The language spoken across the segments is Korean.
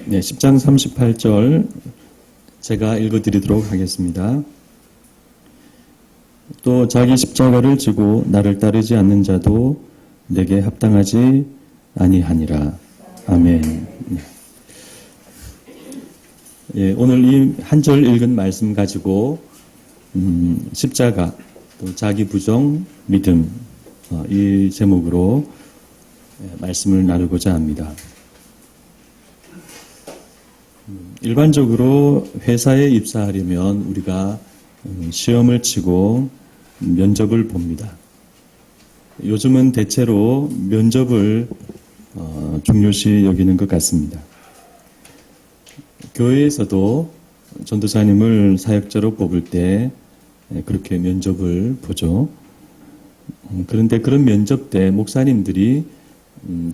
네, 10장 38절 제가 읽어드리도록 하겠습니다. 또 자기 십자가를 지고 나를 따르지 않는 자도 내게 합당하지 아니하니라. 아멘. 예, 오늘 이 한 절 읽은 말씀 가지고 십자가, 또 자기 부정, 믿음, 이 제목으로 말씀을 나누고자 합니다. 일반적으로 회사에 입사하려면 우리가 시험을 치고 면접을 봅니다. 요즘은 대체로 면접을 중요시 여기는 것 같습니다. 교회에서도 전도사님을 사역자로 뽑을 때 그렇게 면접을 보죠. 그런데 그런 면접 때 목사님들이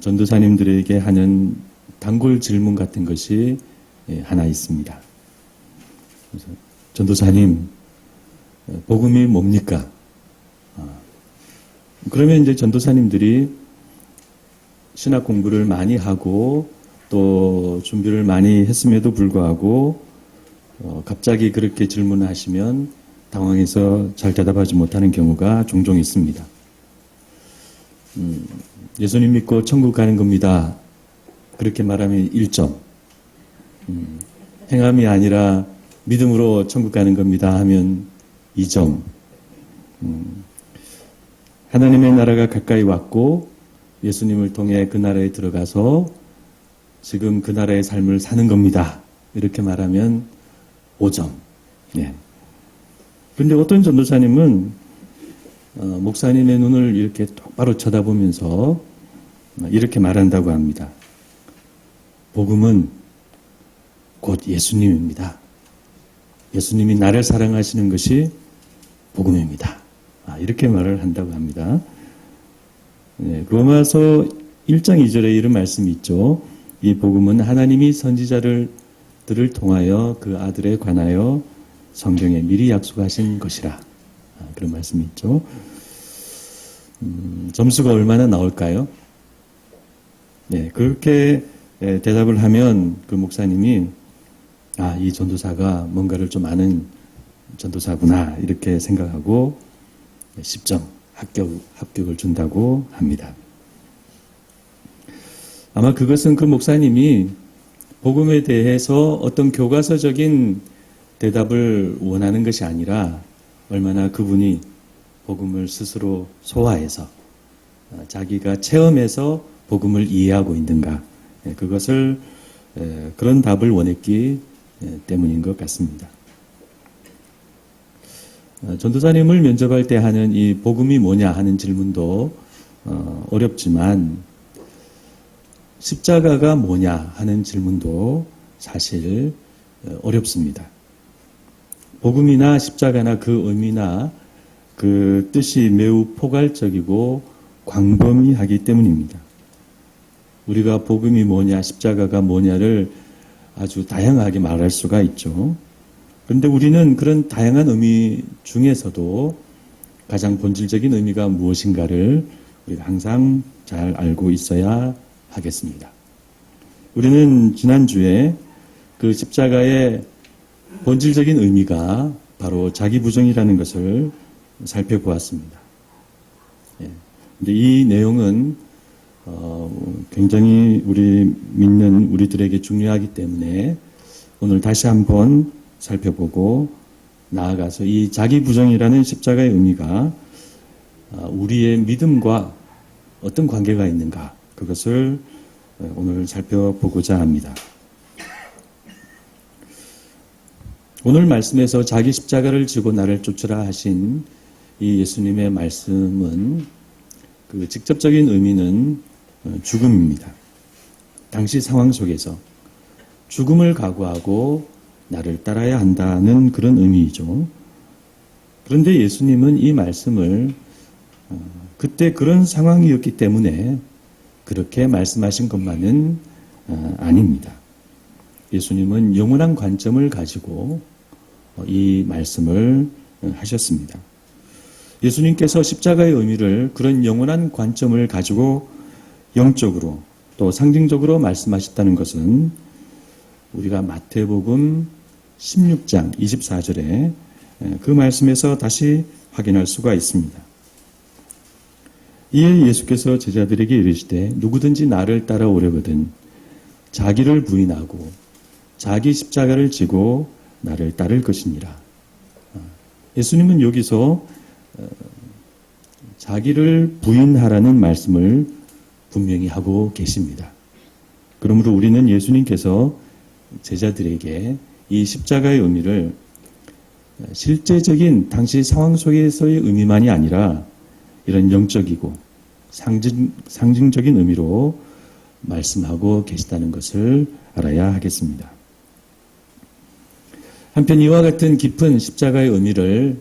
전도사님들에게 하는 단골 질문 같은 것이 하나 있습니다. 그래서 전도사님, 복음이 뭡니까? 그러면 이제 전도사님들이 신학 공부를 많이 하고 또 준비를 많이 했음에도 불구하고 갑자기 그렇게 질문을 하시면 당황해서 잘 대답하지 못하는 경우가 종종 있습니다. 예수님 믿고 천국 가는 겁니다. 그렇게 말하면 1점. 행함이 아니라 믿음으로 천국 가는 겁니다 하면 2점. 하나님의 나라가 가까이 왔고 예수님을 통해 그 나라에 들어가서 지금 그 나라의 삶을 사는 겁니다. 이렇게 말하면 5점. 예. 그런데 어떤 전도사님은 목사님의 눈을 이렇게 똑바로 쳐다보면서 이렇게 말한다고 합니다. 복음은 곧 예수님입니다. 예수님이 나를 사랑하시는 것이 복음입니다. 이렇게 말을 한다고 합니다. 네, 로마서 1장 2절에 이런 말씀이 있죠. 이 복음은 하나님이 선지자들을 통하여 그 아들에 관하여 성경에 미리 약속하신 것이라. 그런 말씀이 있죠. 점수가 얼마나 나올까요? 네, 그렇게 대답을 하면 그 목사님이 이 전도사가 뭔가를 좀 아는 전도사구나 이렇게 생각하고 10점 합격을 준다고 합니다. 아마 그것은 그 목사님이 복음에 대해서 어떤 교과서적인 대답을 원하는 것이 아니라 얼마나 그분이 복음을 스스로 소화해서 자기가 체험해서 복음을 이해하고 있는가, 그것을 그런 답을 원했기 때문인 것 같습니다. 전도사님을 면접할 때 하는 이 복음이 뭐냐 하는 질문도 어렵지만 십자가가 뭐냐 하는 질문도 사실 어렵습니다. 복음이나 십자가나 그 의미나 그 뜻이 매우 포괄적이고 광범위하기 때문입니다. 우리가 복음이 뭐냐, 십자가가 뭐냐를 아주 다양하게 말할 수가 있죠. 그런데 우리는 그런 다양한 의미 중에서도 가장 본질적인 의미가 무엇인가를 우리가 항상 잘 알고 있어야 하겠습니다. 우리는 지난주에 그 십자가의 본질적인 의미가 바로 자기 부정이라는 것을 살펴보았습니다. 근데 이 내용은 굉장히 우리 믿는 우리들에게 중요하기 때문에 오늘 다시 한번 살펴보고 나아가서 이 자기 부정이라는 십자가의 의미가 우리의 믿음과 어떤 관계가 있는가, 그것을 오늘 살펴보고자 합니다. 오늘 말씀에서 자기 십자가를 지고 나를 쫓으라 하신 이 예수님의 말씀은 그 직접적인 의미는 죽음입니다. 당시 상황 속에서 죽음을 각오하고 나를 따라야 한다는 그런 의미이죠. 그런데 예수님은 이 말씀을 그때 그런 상황이었기 때문에 그렇게 말씀하신 것만은 아닙니다. 예수님은 영원한 관점을 가지고 이 말씀을 하셨습니다. 예수님께서 십자가의 의미를 그런 영원한 관점을 가지고 영적으로 또 상징적으로 말씀하셨다는 것은 우리가 마태복음 16장 24절에 그 말씀에서 다시 확인할 수가 있습니다. 이에 예수께서 제자들에게 이르시되 누구든지 나를 따라오려거든 자기를 부인하고 자기 십자가를 지고 나를 따를 것이니라. 예수님은 여기서 자기를 부인하라는 말씀을 분명히 하고 계십니다. 그러므로 우리는 예수님께서 제자들에게 이 십자가의 의미를 실제적인 당시 상황 속에서의 의미만이 아니라 이런 영적이고 상징적인 의미로 말씀하고 계시다는 것을 알아야 하겠습니다. 한편 이와 같은 깊은 십자가의 의미를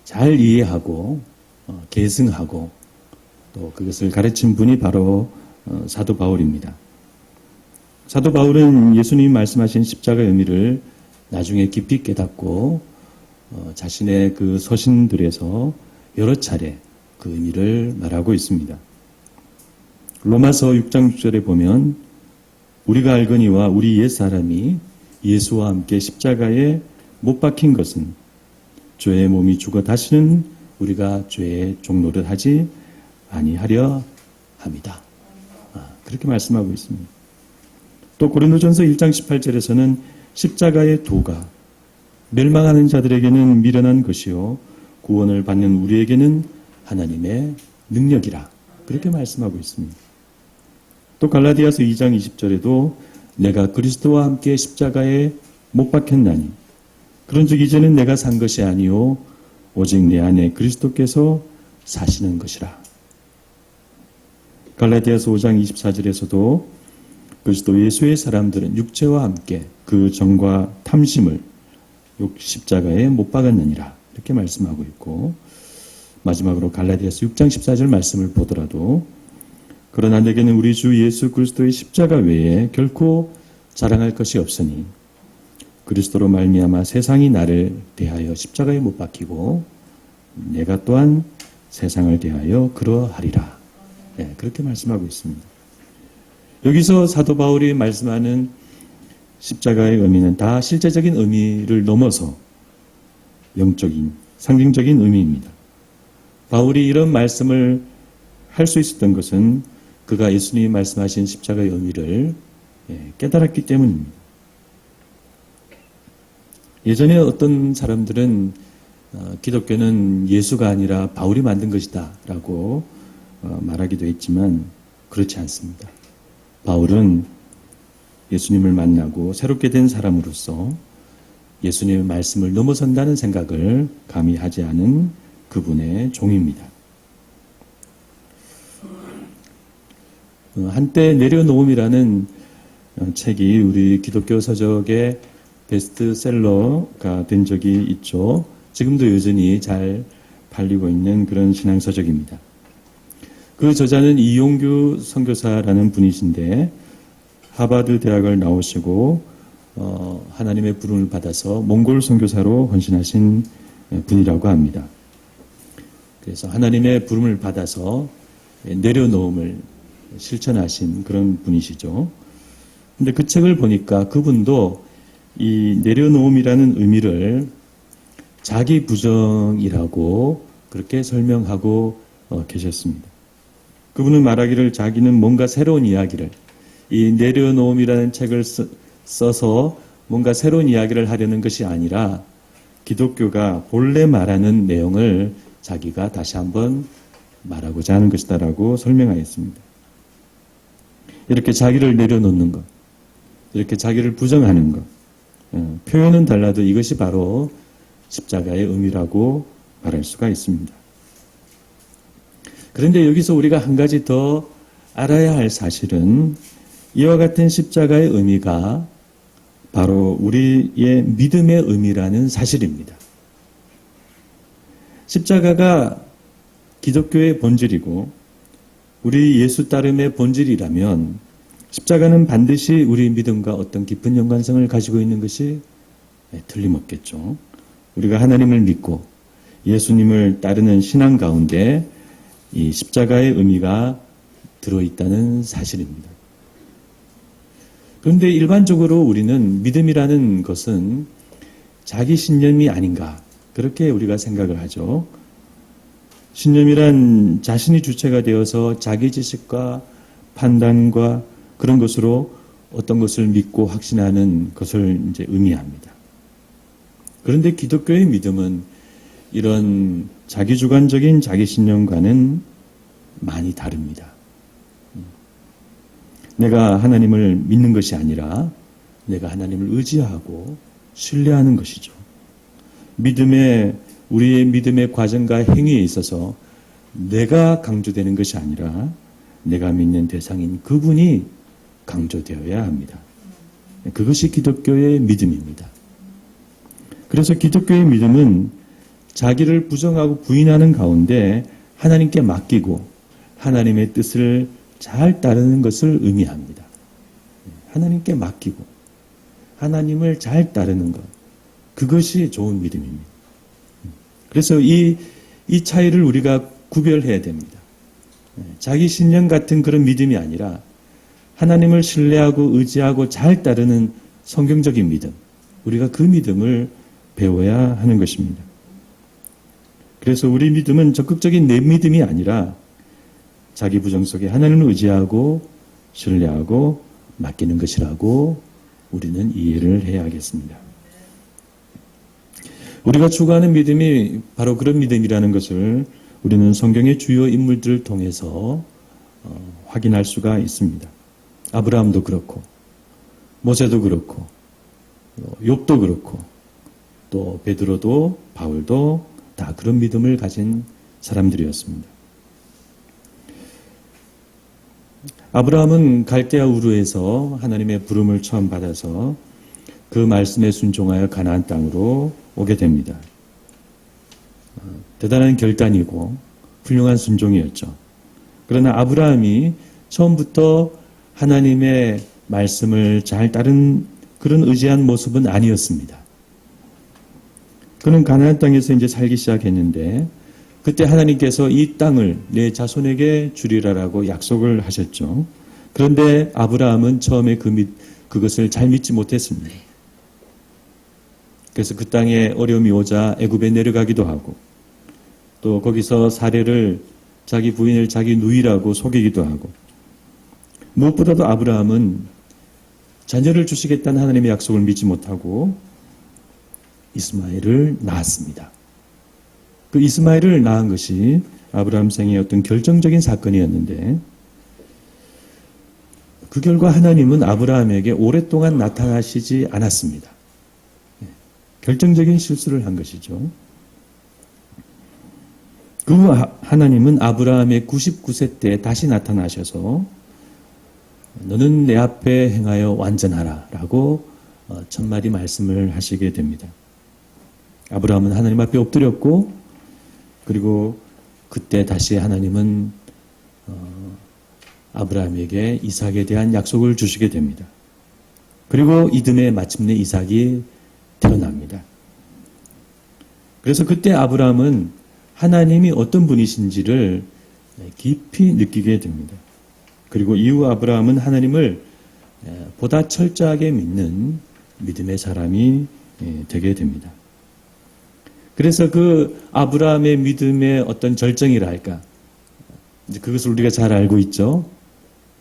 잘 이해하고 계승하고 또 그것을 가르친 분이 바로 사도 바울입니다. 사도 바울은 예수님이 말씀하신 십자가의 의미를 나중에 깊이 깨닫고 자신의 그 서신들에서 여러 차례 그 의미를 말하고 있습니다. 로마서 6장 6절에 보면 우리가 알거니와 우리 옛사람이 예수와 함께 십자가에 못 박힌 것은 죄의 몸이 죽어 다시는 우리가 죄의 종노릇 하지 아니하려 함이다. 그렇게 말씀하고 있습니다. 또 고린도전서 1장 18절에서는 십자가의 도가 멸망하는 자들에게는 미련한 것이요 구원을 받는 우리에게는 하나님의 능력이라 그렇게 말씀하고 있습니다. 또 갈라디아서 2장 20절에도 내가 그리스도와 함께 십자가에 못 박혔나니 그런즉 이제는 내가 산 것이 아니요 오직 내 안에 그리스도께서 사시는 것이라. 갈라디아서 5장 24절에서도 그리스도 예수의 사람들은 육체와 함께 그 정과 탐심을 십자가에 못 박았느니라 이렇게 말씀하고 있고 마지막으로 갈라디아서 6장 14절 말씀을 보더라도 그러나 내게는 우리 주 예수 그리스도의 십자가 외에 결코 자랑할 것이 없으니 그리스도로 말미암아 세상이 나를 대하여 십자가에 못 박히고 내가 또한 세상을 대하여 그러하리라. 네, 그렇게 말씀하고 있습니다. 여기서 사도 바울이 말씀하는 십자가의 의미는 다 실제적인 의미를 넘어서 영적인, 상징적인 의미입니다. 바울이 이런 말씀을 할 수 있었던 것은 그가 예수님이 말씀하신 십자가의 의미를 깨달았기 때문입니다. 예전에 어떤 사람들은 기독교는 예수가 아니라 바울이 만든 것이다 라고 말하기도 했지만 그렇지 않습니다. 바울은 예수님을 만나고 새롭게 된 사람으로서 예수님의 말씀을 넘어선다는 생각을 감히 하지 않은 그분의 종입니다. 한때 내려놓음이라는 책이 우리 기독교 서적의 베스트셀러가 된 적이 있죠. 지금도 여전히 잘 팔리고 있는 그런 신앙서적입니다. 그 저자는 이용규 선교사라는 분이신데 하버드 대학을 나오시고 하나님의 부름을 받아서 몽골 선교사로 헌신하신 분이라고 합니다. 그래서 하나님의 부름을 받아서 내려놓음을 실천하신 그런 분이시죠. 근데 그 책을 보니까 그분도 이 내려놓음이라는 의미를 자기 부정이라고 그렇게 설명하고 계셨습니다. 그분은 말하기를 자기는 뭔가 새로운 이야기를 이 내려놓음이라는 책을 써서 뭔가 새로운 이야기를 하려는 것이 아니라 기독교가 본래 말하는 내용을 자기가 다시 한번 말하고자 하는 것이다라고 설명하였습니다. 이렇게 자기를 내려놓는 것, 이렇게 자기를 부정하는 것, 표현은 달라도 이것이 바로 십자가의 의미라고 말할 수가 있습니다. 그런데 여기서 우리가 한 가지 더 알아야 할 사실은 이와 같은 십자가의 의미가 바로 우리의 믿음의 의미라는 사실입니다. 십자가가 기독교의 본질이고 우리 예수 따름의 본질이라면 십자가는 반드시 우리 믿음과 어떤 깊은 연관성을 가지고 있는 것이 틀림없겠죠. 우리가 하나님을 믿고 예수님을 따르는 신앙 가운데 이 십자가의 의미가 들어있다는 사실입니다. 그런데 일반적으로 우리는 믿음이라는 것은 자기 신념이 아닌가, 그렇게 우리가 생각을 하죠. 신념이란 자신이 주체가 되어서 자기 지식과 판단과 그런 것으로 어떤 것을 믿고 확신하는 것을 이제 의미합니다. 그런데 기독교의 믿음은 이런 자기주관적인 자기 신념과는 많이 다릅니다. 내가 하나님을 믿는 것이 아니라 내가 하나님을 의지하고 신뢰하는 것이죠. 우리의 믿음의 과정과 행위에 있어서 내가 강조되는 것이 아니라 내가 믿는 대상인 그분이 강조되어야 합니다. 그것이 기독교의 믿음입니다. 그래서 기독교의 믿음은 자기를 부정하고 부인하는 가운데 하나님께 맡기고 하나님의 뜻을 잘 따르는 것을 의미합니다. 하나님께 맡기고 하나님을 잘 따르는 것, 그것이 좋은 믿음입니다. 그래서 이 차이를 우리가 구별해야 됩니다. 자기 신념 같은 그런 믿음이 아니라 하나님을 신뢰하고 의지하고 잘 따르는 성경적인 믿음, 우리가 그 믿음을 배워야 하는 것입니다. 그래서 우리 믿음은 적극적인 내 믿음이 아니라 자기 부정 속에 하나님을 의지하고 신뢰하고 맡기는 것이라고 우리는 이해를 해야 하겠습니다. 우리가 추구하는 믿음이 바로 그런 믿음이라는 것을 우리는 성경의 주요 인물들을 통해서 확인할 수가 있습니다. 아브라함도 그렇고 모세도 그렇고 욥도 그렇고 또 베드로도 바울도 다 그런 믿음을 가진 사람들이었습니다. 아브라함은 갈대아 우르에서 하나님의 부름을 처음 받아서 그 말씀에 순종하여 가나안 땅으로 오게 됩니다. 대단한 결단이고 훌륭한 순종이었죠. 그러나 아브라함이 처음부터 하나님의 말씀을 잘 따른 그런 의지한 모습은 아니었습니다. 그는 가나안 땅에서 이제 살기 시작했는데 그때 하나님께서 이 땅을 내 자손에게 주리라라고 약속을 하셨죠. 그런데 아브라함은 처음에 그것을 잘 믿지 못했습니다. 그래서 그 땅에 어려움이 오자 애굽에 내려가기도 하고 또 거기서 사례를 자기 부인을 자기 누이라고 속이기도 하고 무엇보다도 아브라함은 자녀를 주시겠다는 하나님의 약속을 믿지 못하고 이스마엘을 낳았습니다. 그 이스마엘을 낳은 것이 아브라함 생의 어떤 결정적인 사건이었는데 그 결과 하나님은 아브라함에게 오랫동안 나타나시지 않았습니다. 결정적인 실수를 한 것이죠. 그 하나님은 아브라함의 99세 때 다시 나타나셔서 너는 내 앞에 행하여 완전하라 라고 첫마디 말씀을 하시게 됩니다. 아브라함은 하나님 앞에 엎드렸고 그리고 그때 다시 하나님은 아브라함에게 이삭에 대한 약속을 주시게 됩니다. 그리고 이듬해 마침내 이삭이 태어납니다. 그래서 그때 아브라함은 하나님이 어떤 분이신지를 깊이 느끼게 됩니다. 그리고 이후 아브라함은 하나님을 보다 철저하게 믿는 믿음의 사람이 되게 됩니다. 그래서 그 아브라함의 믿음의 어떤 절정이랄까, 이제 그것을 우리가 잘 알고 있죠.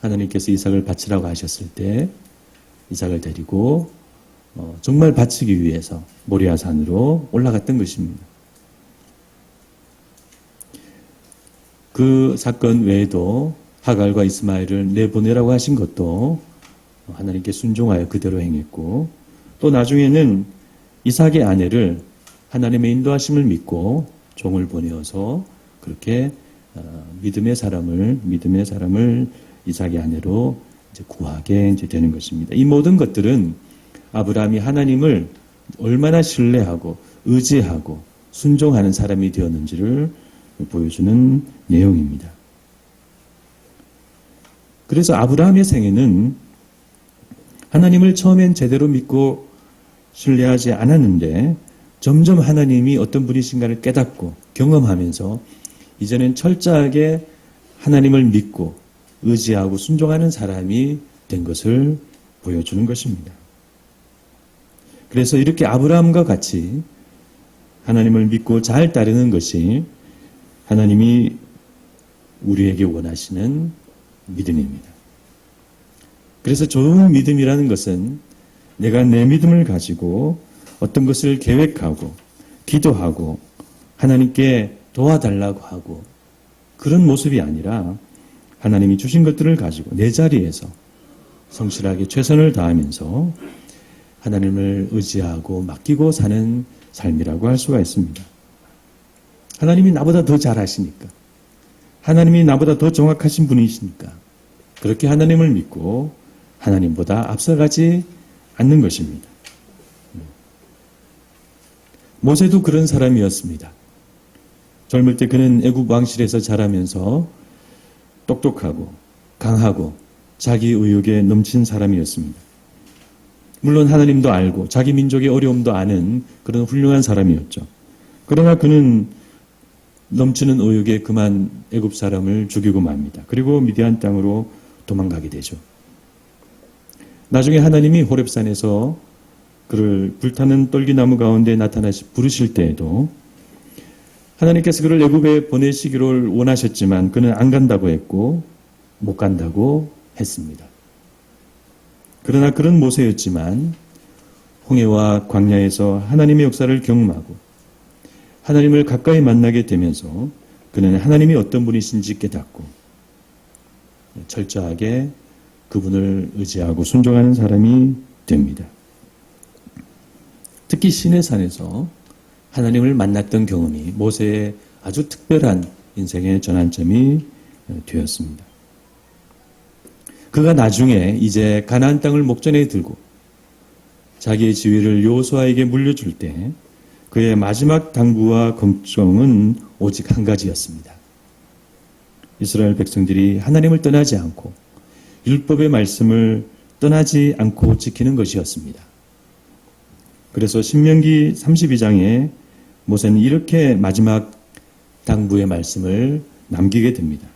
하나님께서 이삭을 바치라고 하셨을 때 이삭을 데리고 정말 바치기 위해서 모리아 산으로 올라갔던 것입니다. 그 사건 외에도 하갈과 이스마엘을 내보내라고 하신 것도 하나님께 순종하여 그대로 행했고 또 나중에는 이삭의 아내를 하나님의 인도하심을 믿고 종을 보내어서 그렇게 믿음의 사람을 이삭의 아내로 이제 구하게 이제 되는 것입니다. 이 모든 것들은 아브라함이 하나님을 얼마나 신뢰하고 의지하고 순종하는 사람이 되었는지를 보여주는 내용입니다. 그래서 아브라함의 생애는 하나님을 처음엔 제대로 믿고 신뢰하지 않았는데 점점 하나님이 어떤 분이신가를 깨닫고 경험하면서 이제는 철저하게 하나님을 믿고 의지하고 순종하는 사람이 된 것을 보여주는 것입니다. 그래서 이렇게 아브라함과 같이 하나님을 믿고 잘 따르는 것이 하나님이 우리에게 원하시는 믿음입니다. 그래서 좋은 믿음이라는 것은 내가 내 믿음을 가지고 어떤 것을 계획하고 기도하고 하나님께 도와달라고 하고 그런 모습이 아니라 하나님이 주신 것들을 가지고 내 자리에서 성실하게 최선을 다하면서 하나님을 의지하고 맡기고 사는 삶이라고 할 수가 있습니다. 하나님이 나보다 더 잘하시니까, 하나님이 나보다 더 정확하신 분이시니까 그렇게 하나님을 믿고 하나님보다 앞서가지 않는 것입니다. 모세도 그런 사람이었습니다. 젊을 때 그는 애굽 왕실에서 자라면서 똑똑하고 강하고 자기 의욕에 넘친 사람이었습니다. 물론 하나님도 알고 자기 민족의 어려움도 아는 그런 훌륭한 사람이었죠. 그러나 그는 넘치는 의욕에 그만 애굽 사람을 죽이고 맙니다. 그리고 미디안 땅으로 도망가게 되죠. 나중에 하나님이 호렙산에서 그를 불타는 떨기나무 가운데 나타나시 부르실 때에도 하나님께서 그를 애굽에 보내시기를 원하셨지만 그는 안 간다고 했고 못 간다고 했습니다. 그러나 그런 모세였지만 홍해와 광야에서 하나님의 역사를 경험하고 하나님을 가까이 만나게 되면서 그는 하나님이 어떤 분이신지 깨닫고 철저하게 그분을 의지하고 순종하는 사람이 됩니다. 특히 시내산에서 하나님을 만났던 경험이 모세의 아주 특별한 인생의 전환점이 되었습니다. 그가 나중에 이제 가나안 땅을 목전에 들고 자기의 지위를 여호수아에게 물려줄 때 그의 마지막 당부와 걱정은 오직 한 가지였습니다. 이스라엘 백성들이 하나님을 떠나지 않고 율법의 말씀을 떠나지 않고 지키는 것이었습니다. 그래서 신명기 32장에 모세는 이렇게 마지막 당부의 말씀을 남기게 됩니다.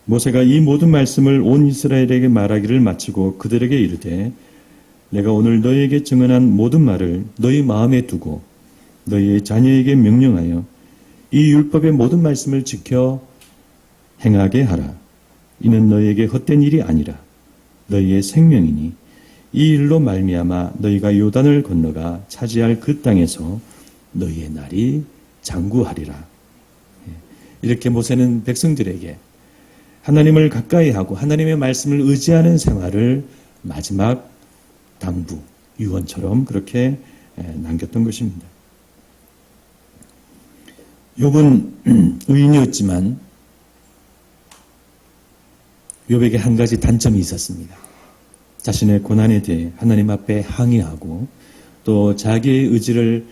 모세가 이 모든 말씀을 온 이스라엘에게 말하기를 마치고 그들에게 이르되 내가 오늘 너희에게 증언한 모든 말을 너희 마음에 두고 너희의 자녀에게 명령하여 이 율법의 모든 말씀을 지켜 행하게 하라. 이는 너희에게 헛된 일이 아니라 너희의 생명이니 이 일로 말미암아 너희가 요단을 건너가 차지할 그 땅에서 너희의 날이 장구하리라. 이렇게 모세는 백성들에게 하나님을 가까이 하고 하나님의 말씀을 의지하는 생활을 마지막 당부, 유언처럼 그렇게 남겼던 것입니다. 욥은 의인이었지만 욥에게 한 가지 단점이 있었습니다. 자신의 고난에 대해 하나님 앞에 항의하고 또 자기의 의지를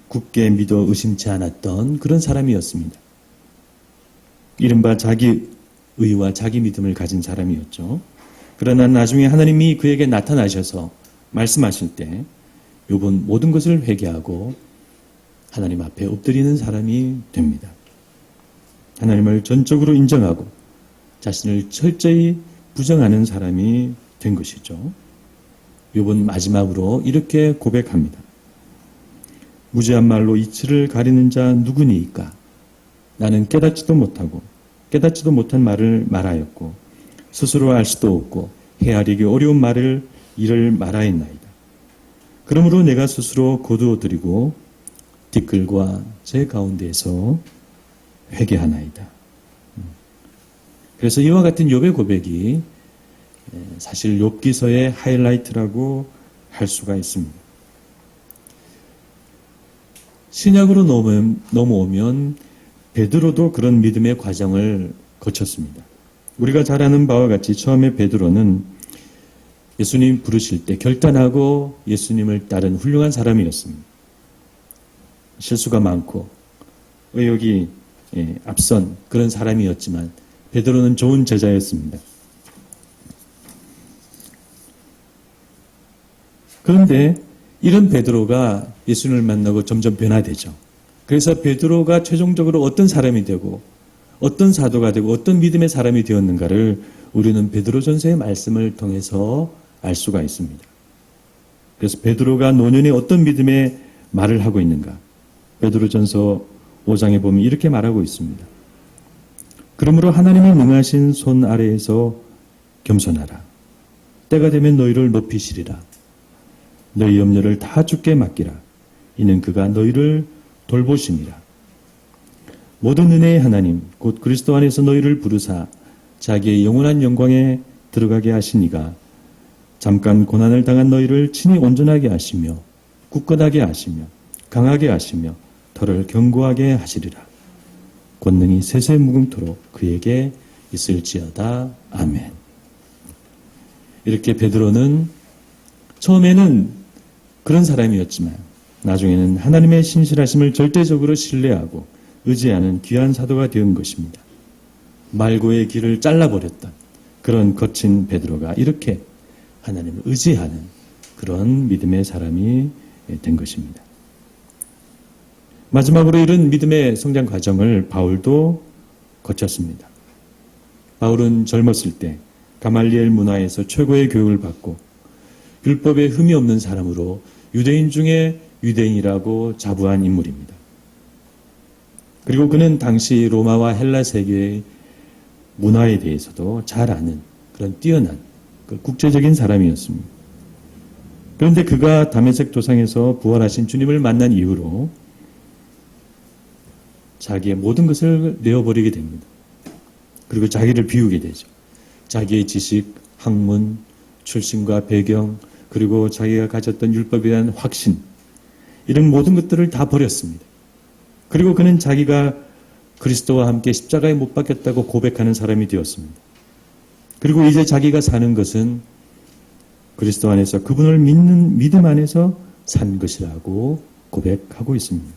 굳게 믿어 의심치 않았던 그런 사람이었습니다. 이른바 자기 의와 자기 믿음을 가진 사람이었죠. 그러나 나중에 하나님이 그에게 나타나셔서 말씀하실 때 욥은 모든 것을 회개하고 하나님 앞에 엎드리는 사람이 됩니다. 하나님을 전적으로 인정하고 자신을 철저히 부정하는 사람이 된 것이죠. 욥은 마지막으로 이렇게 고백합니다. 무지한 말로 이치를 가리는 자 누구니이까? 나는 깨닫지도 못한 말을 말하였고 스스로 알 수도 없고 헤아리기 어려운 일을 말하였나이다. 그러므로 내가 스스로 거두어드리고 뒷글과 제 가운데에서 회개하나이다. 그래서 이와 같은 욥의 고백이 사실 욥기서의 하이라이트라고 할 수가 있습니다. 신약으로 넘어오면 베드로도 그런 믿음의 과정을 거쳤습니다. 우리가 잘 아는 바와 같이 처음에 베드로는 예수님 부르실 때 결단하고 예수님을 따른 훌륭한 사람이었습니다. 실수가 많고 의욕이 앞선 그런 사람이었지만 베드로는 좋은 제자였습니다. 그런데 이런 베드로가 예수님을 만나고 점점 변화되죠. 그래서 베드로가 최종적으로 어떤 사람이 되고 어떤 사도가 되고 어떤 믿음의 사람이 되었는가를 우리는 베드로전서의 말씀을 통해서 알 수가 있습니다. 그래서 베드로가 노년에 어떤 믿음의 말을 하고 있는가? 베드로전서 5장에 보면 이렇게 말하고 있습니다. 그러므로 하나님의 능하신 손 아래에서 겸손하라. 때가 되면 너희를 높이시리라. 너희 염려를 다 주께 맡기라. 이는 그가 너희를 돌보심이라. 모든 은혜의 하나님 곧 그리스도 안에서 너희를 부르사 자기의 영원한 영광에 들어가게 하시니가 잠깐 고난을 당한 너희를 친히 온전하게 하시며 굳건하게 하시며 강하게 하시며 털을 견고하게 하시리라. 권능이 세세 무궁토록 그에게 있을지어다. 아멘. 이렇게 베드로는 처음에는 그런 사람이었지만 나중에는 하나님의 신실하심을 절대적으로 신뢰하고 의지하는 귀한 사도가 된 것입니다. 말고의 길을 잘라버렸던 그런 거친 베드로가 이렇게 하나님을 의지하는 그런 믿음의 사람이 된 것입니다. 마지막으로 이런 믿음의 성장 과정을 바울도 거쳤습니다. 바울은 젊었을 때 가말리엘 문화에서 최고의 교육을 받고 율법에 흠이 없는 사람으로 유대인 중에 유대인이라고 자부한 인물입니다. 그리고 그는 당시 로마와 헬라 세계의 문화에 대해서도 잘 아는 그런 뛰어난 국제적인 사람이었습니다. 그런데 그가 다메섹 도상에서 부활하신 주님을 만난 이후로 자기의 모든 것을 내어버리게 됩니다. 그리고 자기를 비우게 되죠. 자기의 지식, 학문, 출신과 배경, 그리고 자기가 가졌던 율법에 대한 확신, 이런 모든 것들을 다 버렸습니다. 그리고 그는 자기가 그리스도와 함께 십자가에 못 박혔다고 고백하는 사람이 되었습니다. 그리고 이제 자기가 사는 것은 그리스도 안에서 그분을 믿는 믿음 안에서 산 것이라고 고백하고 있습니다.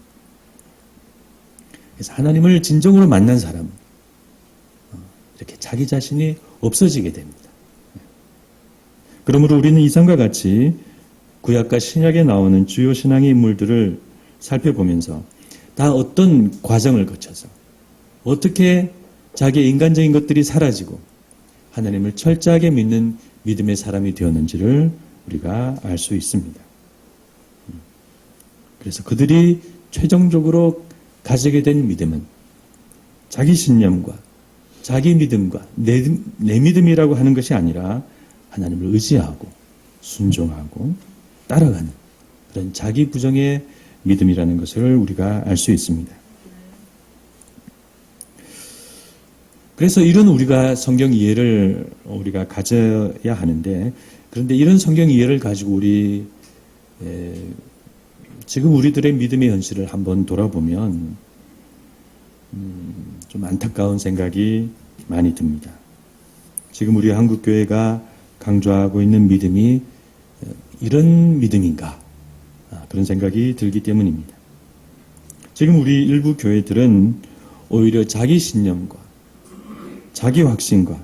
그래서 하나님을 진정으로 만난 사람, 이렇게 자기 자신이 없어지게 됩니다. 그러므로 우리는 이상과 같이 구약과 신약에 나오는 주요 신앙의 인물들을 살펴보면서 다 어떤 과정을 거쳐서 어떻게 자기의 인간적인 것들이 사라지고 하나님을 철저하게 믿는 믿음의 사람이 되었는지를 우리가 알 수 있습니다. 그래서 그들이 최종적으로 가지게 된 믿음은 자기 신념과 자기 믿음과 내 믿음이라고 하는 것이 아니라 하나님을 의지하고 순종하고 따라가는 그런 자기 부정의 믿음이라는 것을 우리가 알 수 있습니다. 그래서 이런 우리가 성경 이해를 우리가 가져야 하는데, 그런데 이런 성경 이해를 가지고 우리 지금 우리들의 믿음의 현실을 한번 돌아보면 좀 안타까운 생각이 많이 듭니다. 지금 우리 한국교회가 강조하고 있는 믿음이 이런 믿음인가? 그런 생각이 들기 때문입니다. 지금 우리 일부 교회들은 오히려 자기 신념과 자기 확신과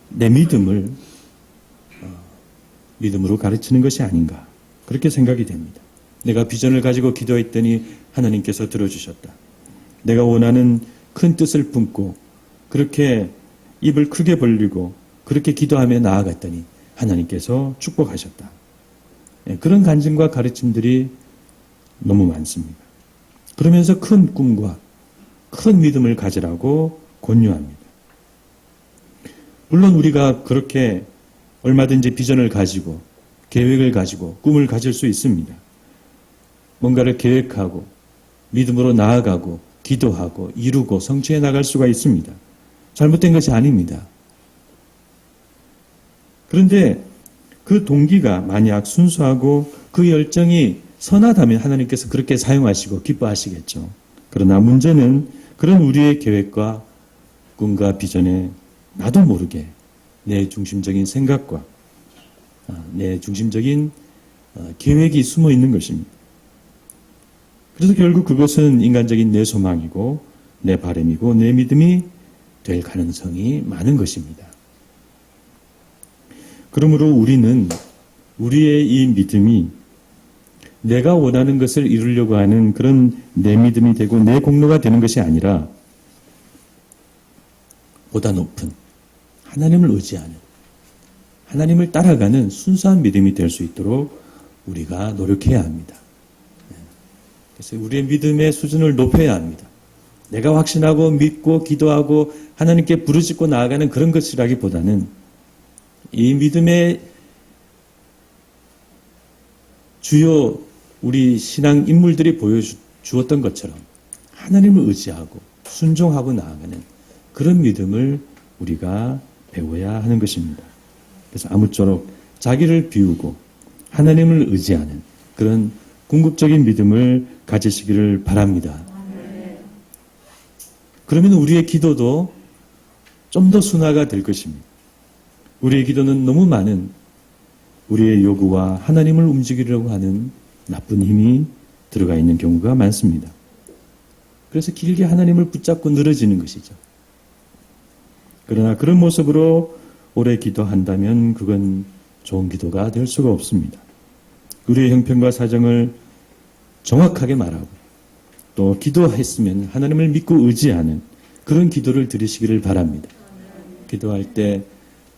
내 믿음을 믿음으로 가르치는 것이 아닌가, 그렇게 생각이 됩니다. 내가 비전을 가지고 기도했더니 하나님께서 들어주셨다. 내가 원하는 큰 뜻을 품고 그렇게 입을 크게 벌리고 그렇게 기도하며 나아갔더니 하나님께서 축복하셨다. 그런 간증과 가르침들이 너무 많습니다. 그러면서 큰 꿈과 큰 믿음을 가지라고 권유합니다. 물론 우리가 그렇게 얼마든지 비전을 가지고 계획을 가지고 꿈을 가질 수 있습니다. 뭔가를 계획하고 믿음으로 나아가고 기도하고 이루고 성취해 나갈 수가 있습니다. 잘못된 것이 아닙니다. 그런데 그 동기가 만약 순수하고 그 열정이 선하다면 하나님께서 그렇게 사용하시고 기뻐하시겠죠. 그러나 문제는 그런 우리의 계획과 꿈과 비전에 나도 모르게 내 중심적인 생각과 내 중심적인 계획이 숨어 있는 것입니다. 그래서 결국 그것은 인간적인 내 소망이고 내 바람이고 내 믿음이 될 가능성이 많은 것입니다. 그러므로 우리는 우리의 이 믿음이 내가 원하는 것을 이루려고 하는 그런 내 믿음이 되고 내 공로가 되는 것이 아니라 보다 높은 하나님을 의지하는, 하나님을 따라가는 순수한 믿음이 될 수 있도록 우리가 노력해야 합니다. 그래서 우리의 믿음의 수준을 높여야 합니다. 내가 확신하고 믿고 기도하고 하나님께 부르짖고 나아가는 그런 것이라기보다는 이 믿음의 주요 우리 신앙 인물들이 보여주었던 것처럼 하나님을 의지하고 순종하고 나아가는 그런 믿음을 우리가 배워야 하는 것입니다. 그래서 아무쪼록 자기를 비우고 하나님을 의지하는 그런 궁극적인 믿음을 가지시기를 바랍니다. 그러면 우리의 기도도 좀 더 순화가 될 것입니다. 우리의 기도는 너무 많은 우리의 요구와 하나님을 움직이려고 하는 나쁜 힘이 들어가 있는 경우가 많습니다. 그래서 길게 하나님을 붙잡고 늘어지는 것이죠. 그러나 그런 모습으로 오래 기도한다면 그건 좋은 기도가 될 수가 없습니다. 우리의 형편과 사정을 정확하게 말하고 또 기도했으면 하나님을 믿고 의지하는 그런 기도를 드리시기를 바랍니다. 기도할 때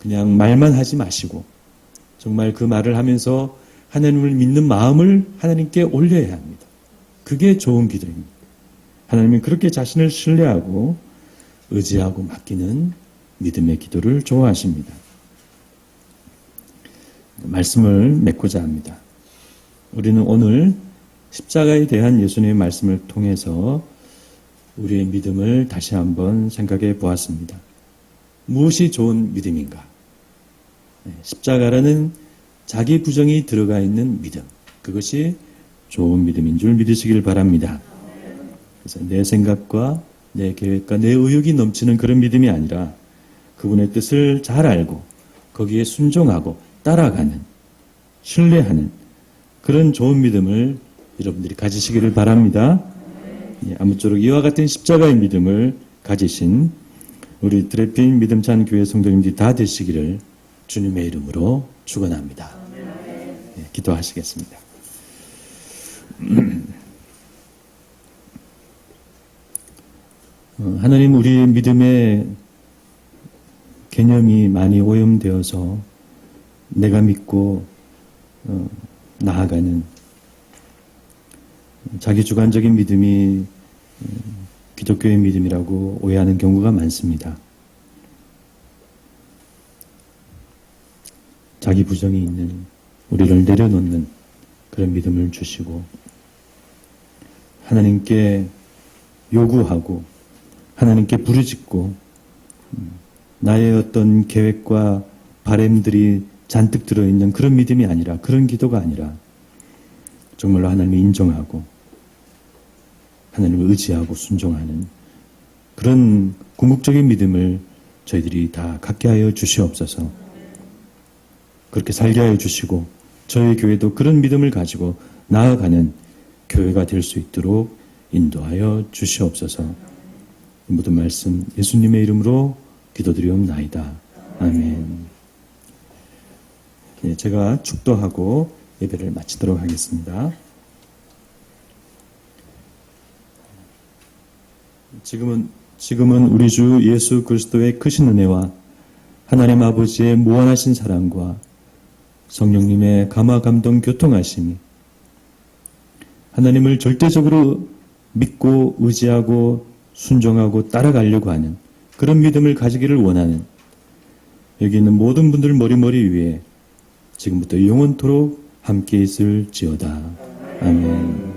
그냥 말만 하지 마시고 정말 그 말을 하면서 하나님을 믿는 마음을 하나님께 올려야 합니다. 그게 좋은 기도입니다. 하나님은 그렇게 자신을 신뢰하고 의지하고 맡기는 믿음의 기도를 좋아하십니다. 말씀을 맺고자 합니다. 우리는 오늘 십자가에 대한 예수님의 말씀을 통해서 우리의 믿음을 다시 한번 생각해 보았습니다. 무엇이 좋은 믿음인가? 십자가라는 자기 부정이 들어가 있는 믿음. 그것이 좋은 믿음인 줄 믿으시길 바랍니다. 그래서 내 생각과 내 계획과 내 의욕이 넘치는 그런 믿음이 아니라 그분의 뜻을 잘 알고 거기에 순종하고 따라가는, 신뢰하는 그런 좋은 믿음을 여러분들이 가지시기를 바랍니다. 아무쪼록 이와 같은 십자가의 믿음을 가지신 우리 드레핀 믿음찬 교회 성도님들이 다 되시기를 주님의 이름으로 축원합니다. 기도하시겠습니다. 하나님, 우리의 믿음의 개념이 많이 오염되어서 내가 믿고 나아가는 자기 주관적인 믿음이 기독교의 믿음이라고 오해하는 경우가 많습니다. 자기 부정이 있는 우리를 내려놓는 그런 믿음을 주시고 하나님께 요구하고 하나님께 부르짖고 나의 어떤 계획과 바램들이 잔뜩 들어있는 그런 믿음이 아니라, 그런 기도가 아니라 정말로 하나님을 인정하고 하나님을 의지하고 순종하는 그런 궁극적인 믿음을 저희들이 다 갖게 하여 주시옵소서. 그렇게 살게 하여 주시고 저희 교회도 그런 믿음을 가지고 나아가는 교회가 될 수 있도록 인도하여 주시옵소서. 모든 말씀 예수님의 이름으로 기도드리옵나이다. 아멘. 제가 축도하고 예배를 마치도록 하겠습니다. 지금은 우리 주 예수 그리스도의 크신 은혜와 하나님 아버지의 무한하신 사랑과 성령님의 감화 감동 교통하심이 하나님을 절대적으로 믿고 의지하고 순종하고 따라가려고 하는 그런 믿음을 가지기를 원하는 여기 있는 모든 분들 머리 위에 지금부터 영원토록 함께 있을지어다. 아멘.